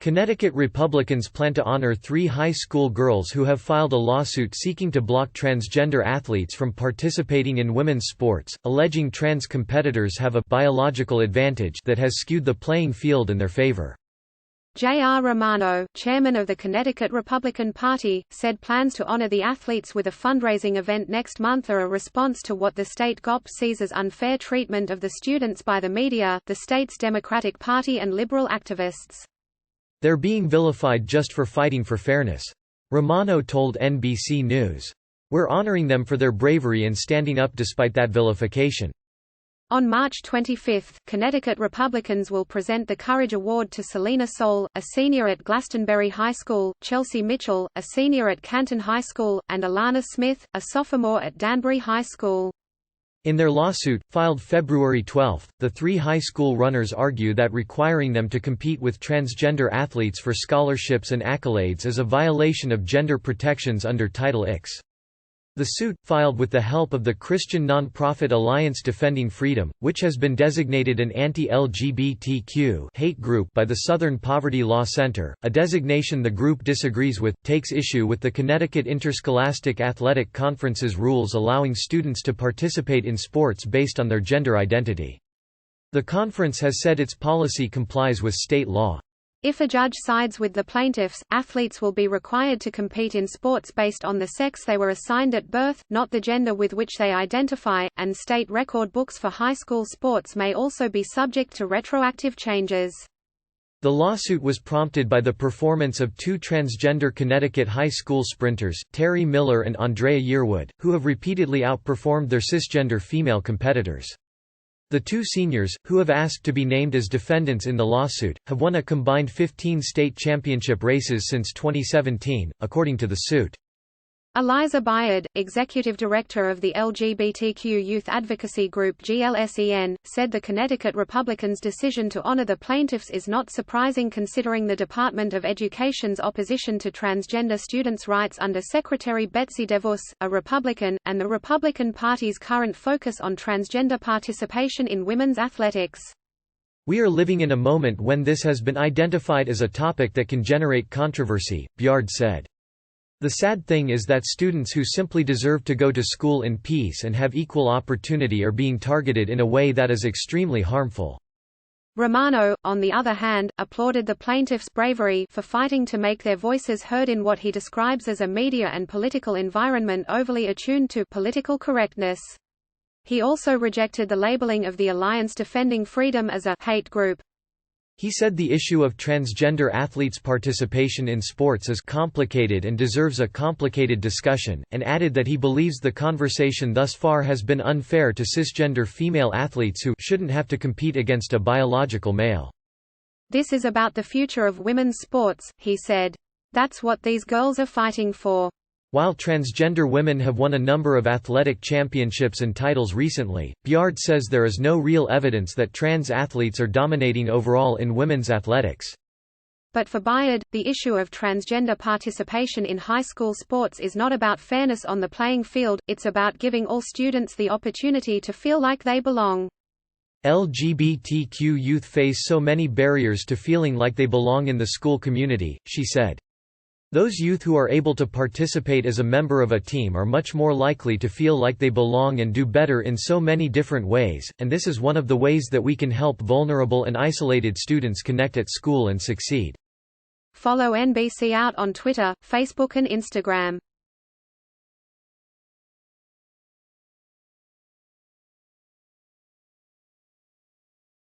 Connecticut Republicans plan to honor 3 high school girls who have filed a lawsuit seeking to block transgender athletes from participating in women's sports, alleging trans competitors have a biological advantage that has skewed the playing field in their favor. J.R. Romano, chairman of the Connecticut Republican Party, said plans to honor the athletes with a fundraising event next month are a response to what the state GOP sees as unfair treatment of the students by the media, the state's Democratic Party and liberal activists. They're being vilified just for fighting for fairness. Romano told NBC News. We're honoring them for their bravery and standing up despite that vilification. On March 25, Connecticut Republicans will present the Courage Award to Selena Soule, a senior at Glastonbury High School, Chelsea Mitchell, a senior at Canton High School, and Alana Smith, a sophomore at Danbury High School. In their lawsuit, filed February 12, the 3 high school runners argue that requiring them to compete with transgender athletes for scholarships and accolades is a violation of gender protections under Title IX. The suit, filed with the help of the Christian nonprofit Alliance Defending Freedom, which has been designated an anti-LGBTQ hate group by the Southern Poverty Law Center, a designation the group disagrees with, takes issue with the Connecticut Interscholastic Athletic Conference's rules allowing students to participate in sports based on their gender identity. The conference has said its policy complies with state law. If a judge sides with the plaintiffs, athletes will be required to compete in sports based on the sex they were assigned at birth, not the gender with which they identify, and state record books for high school sports may also be subject to retroactive changes. The lawsuit was prompted by the performance of 2 transgender Connecticut high school sprinters, Terry Miller and Andrea Yearwood, who have repeatedly outperformed their cisgender female competitors. The 2 seniors, who have asked to be named as defendants in the lawsuit, have won a combined 15 state championship races since 2017, according to the suit. Eliza Byard, executive director of the LGBTQ youth advocacy group GLSEN, said the Connecticut Republicans' decision to honor the plaintiffs is not surprising considering the Department of Education's opposition to transgender students' rights under Secretary Betsy DeVos, a Republican, and the Republican Party's current focus on transgender participation in women's athletics. We are living in a moment when this has been identified as a topic that can generate controversy, Byard said. The sad thing is that students who simply deserve to go to school in peace and have equal opportunity are being targeted in a way that is extremely harmful. Romano, on the other hand, applauded the plaintiffs' bravery for fighting to make their voices heard in what he describes as a media and political environment overly attuned to political correctness. He also rejected the labeling of the Alliance Defending Freedom as a hate group. He said the issue of transgender athletes' participation in sports is complicated and deserves a complicated discussion, and added that he believes the conversation thus far has been unfair to cisgender female athletes who shouldn't have to compete against a biological male. This is about the future of women's sports, he said. That's what these girls are fighting for. While transgender women have won a number of athletic championships and titles recently, Byard says there is no real evidence that trans athletes are dominating overall in women's athletics. But for Byard, the issue of transgender participation in high school sports is not about fairness on the playing field, it's about giving all students the opportunity to feel like they belong. LGBTQ youth face so many barriers to feeling like they belong in the school community, she said. Those youth who are able to participate as a member of a team are much more likely to feel like they belong and do better in so many different ways, and this is one of the ways that we can help vulnerable and isolated students connect at school and succeed. Follow NBC Out on Twitter, Facebook and Instagram.